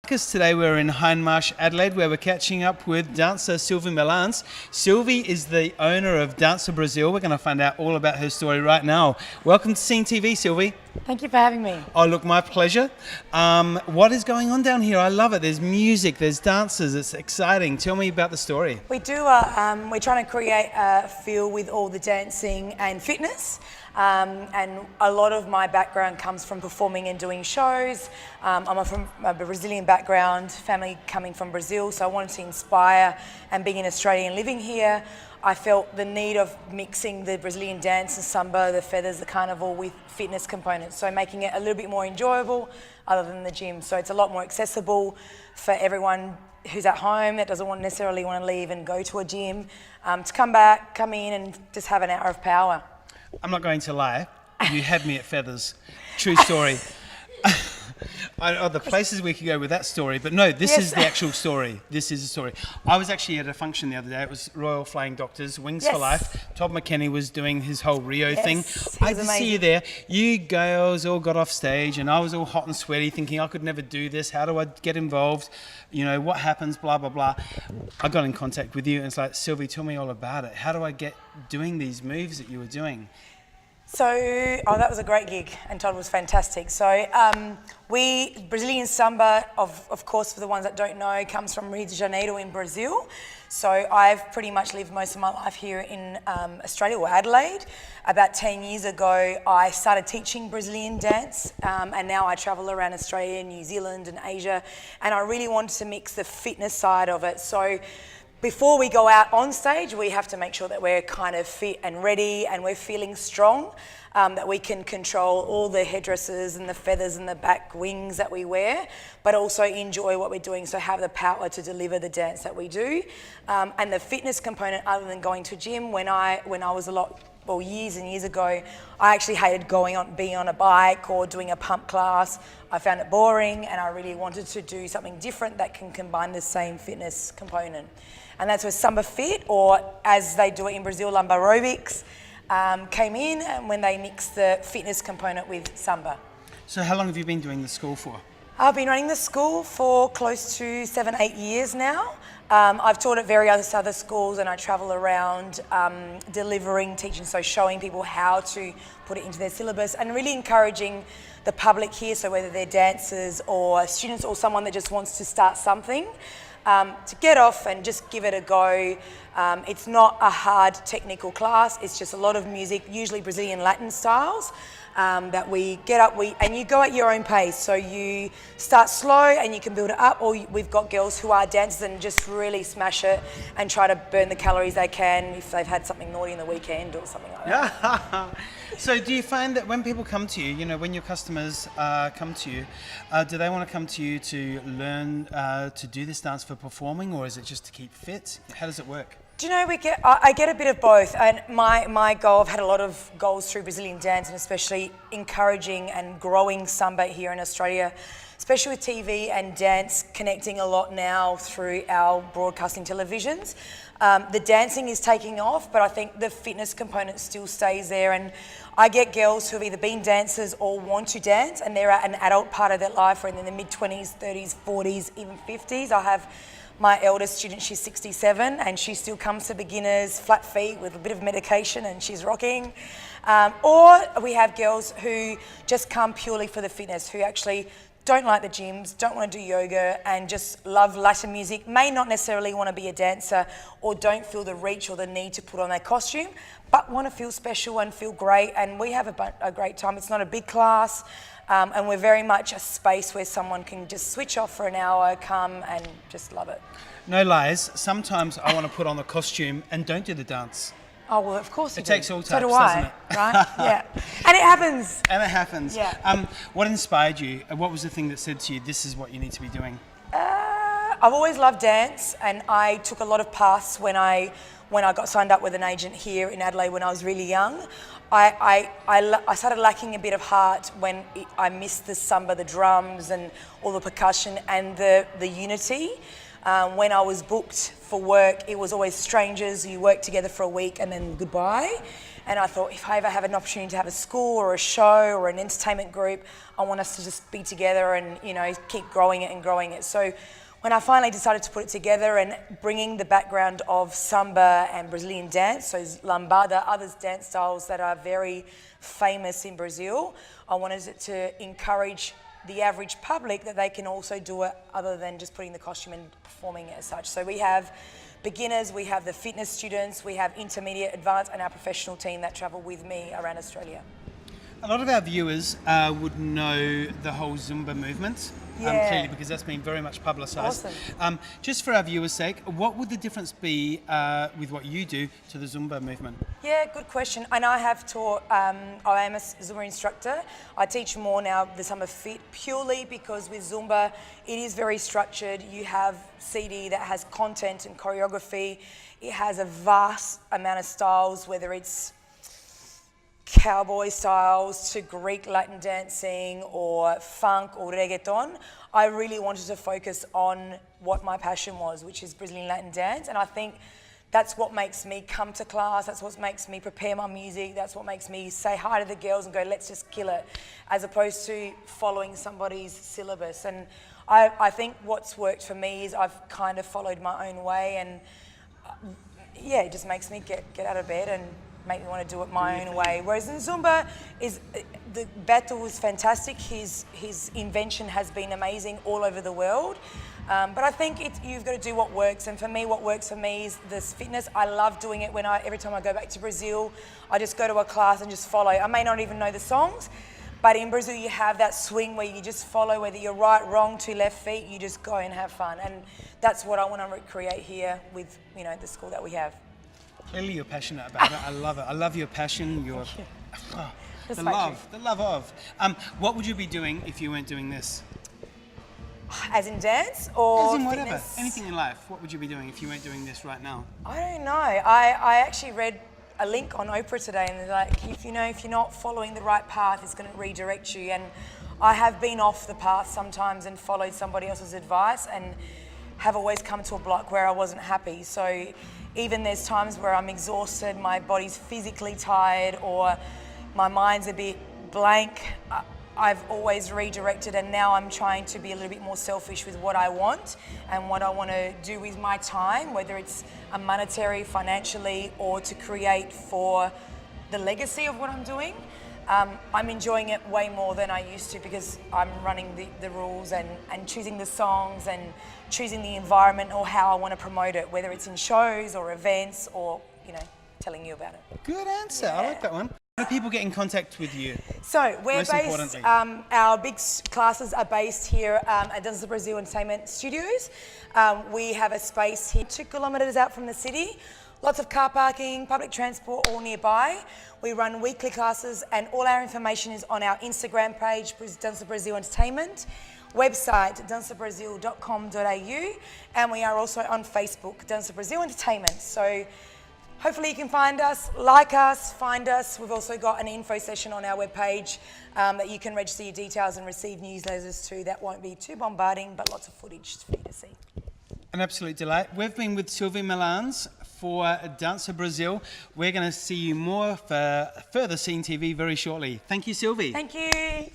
Because today we're in Hindmarsh, Adelaide, where we're catching up with dancer Sylvie Milans. Sylvie is the owner of Danca Brazil. We're going to find out all about her story right now. Welcome to Scene TV, Sylvie. Thank you for having me. Oh, look, my pleasure. What is going on down here? I love it. There's music, there's dancers. It's exciting. Tell me about the story. We're trying to create a feel with all the dancing and fitness. And a lot of my background comes from performing and doing shows. I'm from a Brazilian background, family coming from Brazil, so I wanted to inspire, and being an Australian living here, I felt the need of mixing the Brazilian dance and samba, the feathers, the carnival with fitness components. So making it a little bit more enjoyable other than the gym. So it's a lot more accessible for everyone who's at home that doesn't necessarily want to leave and go to a gym, to come in and just have an hour of power. I'm not going to lie, you had me at feathers. True story. The places we could go with that story, but no, this is the actual story. This is the story. I was actually at a function the other day. It was Royal Flying Doctors, Wings for Life. Todd McKenney was doing his whole Rio thing. I did see you there. You girls all got off stage, and I was all hot and sweaty, thinking I could never do this. How do I get involved? You know, what happens? Blah blah blah. I got in contact with you, and it's like, Sylvie, tell me all about it. How do I get doing these moves that you were doing? So, that was a great gig, and Todd was fantastic. So, Brazilian samba, of course, for the ones that don't know, comes from Rio de Janeiro in Brazil. So I've pretty much lived most of my life here in Australia, or Adelaide. About 10 years ago, I started teaching Brazilian dance, and now I travel around Australia, New Zealand and Asia, and I really wanted to mix the fitness side of it. So before we go out on stage, we have to make sure that we're kind of fit and ready and we're feeling strong, that we can control all the headdresses and the feathers and the back wings that we wear, but also enjoy what we're doing, so have the power to deliver the dance that we do. And the fitness component, other than going to a gym, when I was years and years ago, I actually hated being on a bike or doing a pump class. I found it boring, and I really wanted to do something different that can combine the same fitness component. And that's where SambaFIT, or as they do it in Brazil, Lamba aerobics, came in, and when they mixed the fitness component with samba. So how long have you been doing the school for? I've been running the school for close to 7-8 years now. I've taught at various other schools, and I travel around delivering, teaching, so showing people how to put it into their syllabus and really encouraging the public here, so whether they're dancers or students or someone that just wants to start something, to get off and just give it a go. It's not a hard technical class, it's just a lot of music, usually Brazilian Latin styles, that we get up, and you go at your own pace. So you start slow and you can build it up, or we've got girls who are dancers and just really smash it and try to burn the calories they can if they've had something naughty in the weekend or something like that. Yeah. So do you find that when people come to you, you know, when your customers come to you, do they want to come to you to learn to do this dance for performing, or is it just to keep fit? How does it work? Do you know, I get a bit of both, and my goal, I've had a lot of goals through Brazilian dance, and especially encouraging and growing samba here in Australia, especially with TV and dance connecting a lot now through our broadcasting televisions. The dancing is taking off, but I think the fitness component still stays there, and I get girls who have either been dancers or want to dance, and they're at an adult part of their life, or in the mid-20s, 30s, 40s, even 50s. I have my eldest student, she's 67, and she still comes to beginners, flat feet with a bit of medication, and she's rocking. Or we have girls who just come purely for the fitness, who actually don't like the gyms, don't want to do yoga, and just love Latin music, may not necessarily want to be a dancer, or don't feel the reach or the need to put on their costume, but want to feel special and feel great. And we have a great time. It's not a big class. And we're very much a space where someone can just switch off for an hour, come and just love it. No lies, sometimes I want to put on the costume and don't do the dance. Oh, well, of course it takes all types, so do doesn't it? Right? Yeah. And it happens. And it happens. Yeah. What inspired you? What was the thing that said to you, this is what you need to be doing? I've always loved dance, and I took a lot of paths when I got signed up with an agent here in Adelaide when I was really young. I started lacking a bit of heart when I missed the samba, the drums and all the percussion and the unity. When I was booked for work, it was always strangers. You work together for a week and then goodbye. And I thought, if I ever have an opportunity to have a school or a show or an entertainment group, I want us to just be together and, you know, keep growing it and growing it. So when I finally decided to put it together and bringing the background of samba and Brazilian dance, so lambada, other dance styles that are very famous in Brazil, I wanted it to encourage the average public that they can also do it other than just putting the costume and performing it as such. So we have beginners, we have the fitness students, we have intermediate, advanced, and our professional team that travel with me around Australia. A lot of our viewers would know the whole Zumba movement, clearly, because that's been very much publicised. Awesome. Just for our viewers' sake, what would the difference be with what you do to the Zumba movement? Yeah, good question. And I have taught, I am a Zumba instructor. I teach more now the SambaFIT purely because with Zumba, it is very structured. You have CD that has content and choreography. It has a vast amount of styles, whether it's cowboy styles to Greek Latin dancing or funk or reggaeton. I really wanted to focus on what my passion was, which is Brazilian Latin dance. And I think that's what makes me come to class, that's what makes me prepare my music, that's what makes me say hi to the girls and go, let's just kill it, as opposed to following somebody's syllabus. And I think what's worked for me is I've kind of followed my own way, and yeah, it just makes me get out of bed and make me want to do it my own way. Whereas in Zumba, the Beto is fantastic. His invention has been amazing all over the world. But I think you've got to do what works. And for me, what works for me is this fitness. I love doing it every time I go back to Brazil, I just go to a class and just follow. I may not even know the songs, but in Brazil you have that swing where you just follow, whether you're right, wrong, two left feet, you just go and have fun. And that's what I want to recreate here with, you know, the school that we have. Clearly you're passionate about it. I love it. I love your passion, the love of. What would you be doing if you weren't doing this? As in dance or as in whatever, fitness? anything in life. What would you be doing if you weren't doing this right now? I don't know. I actually read a link on Oprah today, and they're like, if you're not following the right path, it's going to redirect you. And I have been off the path sometimes and followed somebody else's advice, and have always come to a block where I wasn't happy. So even there's times where I'm exhausted, my body's physically tired, or my mind's a bit blank, I've always redirected, and now I'm trying to be a little bit more selfish with what I want and what I want to do with my time, whether it's a monetary, financially, or to create for the legacy of what I'm doing. I'm enjoying it way more than I used to because I'm running the rules and choosing the songs and choosing the environment or how I want to promote it, whether it's in shows or events or, you know, telling you about it. Good answer. Yeah. I like that one. How do people get in contact with you? So we're based, our big classes are based here at Danca Brazil Entertainment Studios. We have a space here 2 kilometres out from the city. Lots of car parking, public transport all nearby. We run weekly classes, and all our information is on our Instagram page, Danca Brazil Entertainment, website dancabrazil.com.au, and we are also on Facebook, Danca Brazil Entertainment. So hopefully you can find us, like us, find us. We've also got an info session on our webpage that you can register your details and receive newsletters too. That won't be too bombarding, but lots of footage for you to see. An absolute delight. We've been with Sylvie Milans for Danca Brazil. We're going to see you more for further Scene TV very shortly. Thank you, Sylvie. Thank you.